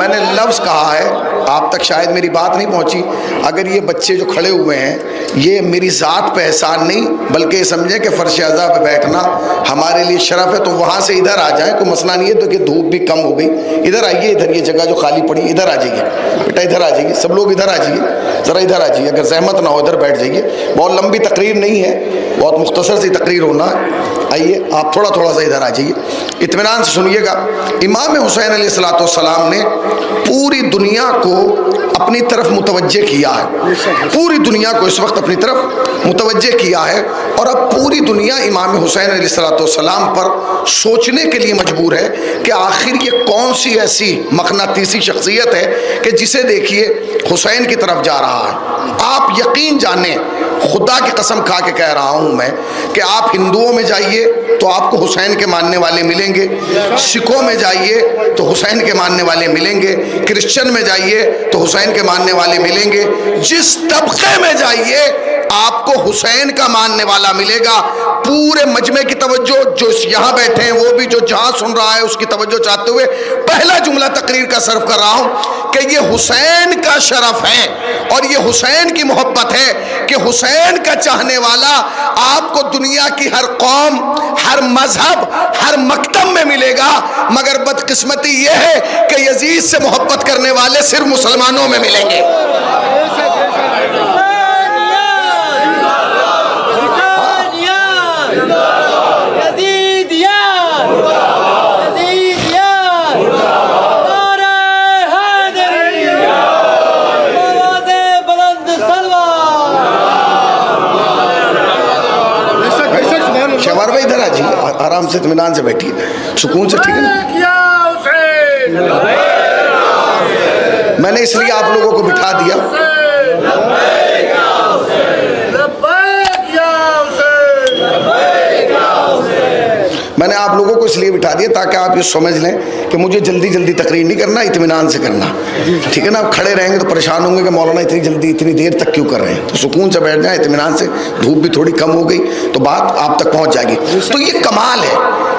میں نے لفظ کہا ہے، آپ تک شاید میری بات نہیں پہنچی. اگر یہ بچے جو کھڑے ہوئے ہیں یہ میری ذات پہ احسان نہیں بلکہ یہ سمجھیں کہ فرش اعضاء پہ بیٹھنا ہمارے لیے شرف ہے. تو وہاں سے ادھر آ جائیں، کوئی مسئلہ نہیں ہے. تو کہ دھوپ بھی کم ہو گئی، ادھر آئیے، ادھر یہ جگہ جو خالی پڑی ادھر آ جائیے بیٹا، ادھر آ جائیے، سب لوگ ادھر آ جائیے، ذرا ادھر آ جائیے، اگر زحمت نہ ہو ادھر بیٹھ جائیے. بہت لمبی تقریر نہیں ہے، بہت مختصر سی تقریر ہونا ہے. آئیے آپ تھوڑا سا ادھر آ جائیے، اطمینان سے سنیے گا. امام حسین علیہ السلام نے پوری دنیا کو اپنی طرف متوجہ کیا ہے، پوری دنیا کو اس وقت اپنی طرف متوجہ کیا ہے. اور اب پوری دنیا امام حسین علیہ السلام پر سوچنے کے لیے مجبور ہے کہ آخر یہ کون سی ایسی مقناطیسی شخصیت ہے کہ جسے دیکھیے حسین کی طرف جا رہا ہے. آپ یقین جانیں، خدا کی قسم کھا کے کہہ رہا ہوں میں کہ آپ ہندوؤں میں جائیے تو آپ کو حسین کے ماننے والے ملیں گے، سکھوں میں جائیے تو حسین کے ماننے والے ملیں گے، کرسچن میں جائیے تو حسین کے ماننے والے ملیں گے. جس طبقے میں جائیے آپ کو حسین کا ماننے والا ملے گا. پورے مجمع کی توجہ جو یہاں بیٹھے ہیں وہ بھی جو جہاں سن رہا ہے اس کی توجہ چاہتے ہوئے پہلا جملہ تقریر کا صرف کر رہا ہوں کہ یہ حسین کا شرف ہے اور یہ حسین کی محبت ہے کہ حسین کا چاہنے والا آپ کو دنیا کی ہر قوم، ہر مذہب، ہر مکتب میں ملے گا. مگر بدقسمتی یہ ہے کہ یزید سے محبت کرنے والے صرف مسلمانوں میں ملیں گے. شہوار بھائی ادھر آ جائیے، آرام سے اطمینان سے بیٹھیے، سکون سے، ٹھیک ہے نا. میں نے اس لیے آپ لوگوں کو بٹھا دیا، میں نے آپ لوگوں کو اس لیے بٹھا دیا تاکہ آپ یہ سمجھ لیں کہ مجھے جلدی جلدی تقریر نہیں کرنا، اطمینان سے کرنا، ٹھیک ہے نا. آپ کھڑے رہیں گے تو پریشان ہوں گے کہ مولانا اتنی جلدی اتنی دیر تک کیوں کر رہے ہیں. تو سکون سے بیٹھ جائیں، اطمینان سے. دھوپ بھی تھوڑی کم ہو گئی تو بات آپ تک پہنچ جائے گی. تو یہ کمال ہے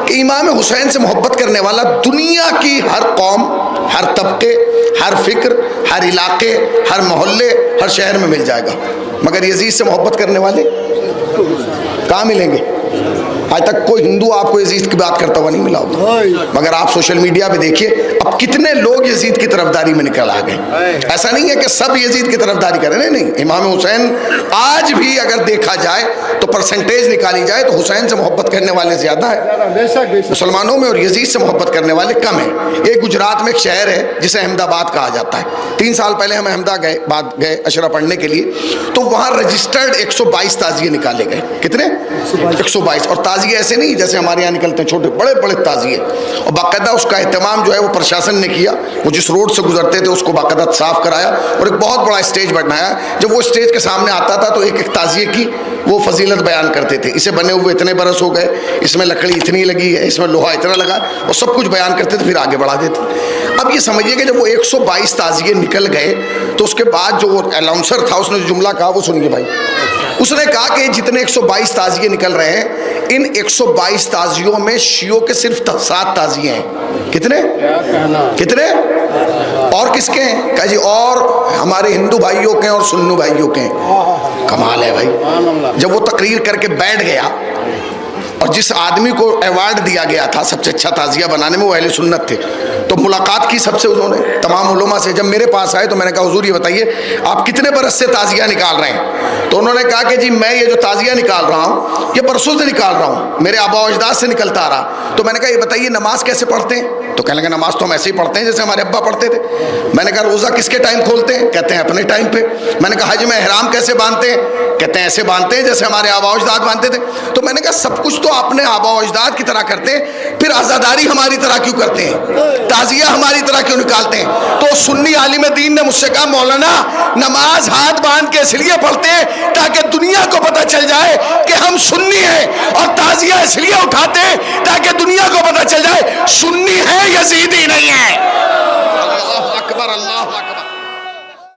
کہ امام حسین سے محبت کرنے والا دنیا کی ہر قوم، ہر طبقے، ہر فکر، ہر علاقے، ہر محلے، ہر شہر میں مل جائے گا. مگر یزید سے محبت کرنے والے کہاں ملیں گے؟ آج تک کوئی ہندو آپ کو یزید کی بات کرتا ہوا نہیں ملا ہوگا. مگر آپ سوشل میڈیا پہ دیکھیے اب کتنے لوگ یزید کی طرفداری میں نکل آ گئے. ایسا نہیں ہے کہ سب یزید کی طرفداری کریں، نہیں. امام حسین آج بھی اگر دیکھا جائے تو پرسنٹیج نکالی جائے تو حسین سے محبت کرنے والے زیادہ ہیں مسلمانوں میں، اور یزید سے محبت کرنے والے کم ہیں. ایک گجرات میں ایک شہر ہے جسے احمد آباد کہا جاتا ہے. 3 سال پہلے ہم احمد آباد گئے عشرہ پڑھنے کے لیے، تو وہاں رجسٹرڈ 122 تعزیے نکالے گئے. کتنے؟ 122. اور تعزیے ایسے نہیں جیسے ہمارے یہاں نکلتے ہیں چھوٹے، بڑے بڑے تعزیے. اور باقاعدہ اس کا اہتمام جو ہے وہ پرشاسن نے کیا. وہ جس روڈ سے گزرتے تھے اس کو باقاعدہ صاف کرایا اور ایک بہت بڑا اسٹیج بنایا. جب وہ اسٹیج کے سامنے آتا تھا تو ایک ایک تعزیے کی وہ فضیلت بیان کرتے تھے. اسے بنے ہوئے اتنے برس ہو گئے، اس میں لکڑی اتنی لگی ہے، اس میں لوہا اتنا لگا، اور سب کچھ بیان کرتے تھے، پھر آگے بڑھا دیتے. اب یہ سمجھیے کہ جب وہ 122 تعزیے نکل گئے تو اس کے بعد جو وہ اناؤنسر تھا اس نے جو جملہ کہا وہ سنیے بھائی. اس نے کہا کہ جتنے 122 تعزیے نکل رہے ہیں ان 122 تعزیوں میں شیعوں کے صرف 7 تعزیے ہیں. کتنے؟ اور کس کے ہیں؟ کہا جی اور ہمارے ہندو بھائیوں کے ہیں اور سنو بھائیوں کے ہیں. کمال ہے بھائی. جب وہ تقریر کر کے بیٹھ گیا اور جس آدمی کو ایوارڈ دیا گیا تھا سب سے اچھا تعزیہ بنانے میں وہ اہل سنت تھے، تو ملاقات کی سب سے انہوں نے تمام علماء سے. جب میرے پاس آئے تو میں نے کہا حضور یہ بتائیے آپ کتنے برس سے تعزیہ نکال رہے ہیں؟ تو انہوں نے کہا کہ جی میں یہ جو تعزیہ نکال رہا ہوں یہ برسوں سے نکال رہا ہوں، میرے آبا و اجداد سے نکلتا آ رہا. تو میں نے کہا یہ بتائیے نماز کیسے پڑھتے ہیں؟ تو کہنے لگے نماز تو ہم ایسے ہی پڑھتے ہیں جیسے ہمارے ابا پڑھتے تھے. میں نے کہا روزہ کس کے ٹائم کھولتے ہیں؟ کہتے ہیں اپنے ٹائم پہ. میں نے کہا حج میں احرام کیسے باندھتے ہیں؟ کہتے ہیں ایسے باندھتے ہیں جیسے ہمارے آبا و اجداد باندھتے تھے. تو میں نے کہا سب کچھ تو اپنے آبا و اجداد کی طرح کرتے ہیں، پھر عزاداری ہماری طرح کیوں کرتے ہیں؟ تعزیہ ہماری طرح کیوں نکالتے ہیں؟ تو سنی عالم دین نے مجھ سے کہا مولانا نماز ہاتھ باندھ کے اس لیے پڑھتے ہیں تاکہ دنیا کو پتہ چل جائے کہ ہم سنی ہیں، اور تعزیہ اس لیے اٹھاتے ہیں تاکہ دنیا کو پتہ چل جائے سنی ہے یزیدی نہیں ہے. اللہ اکبر. اللہ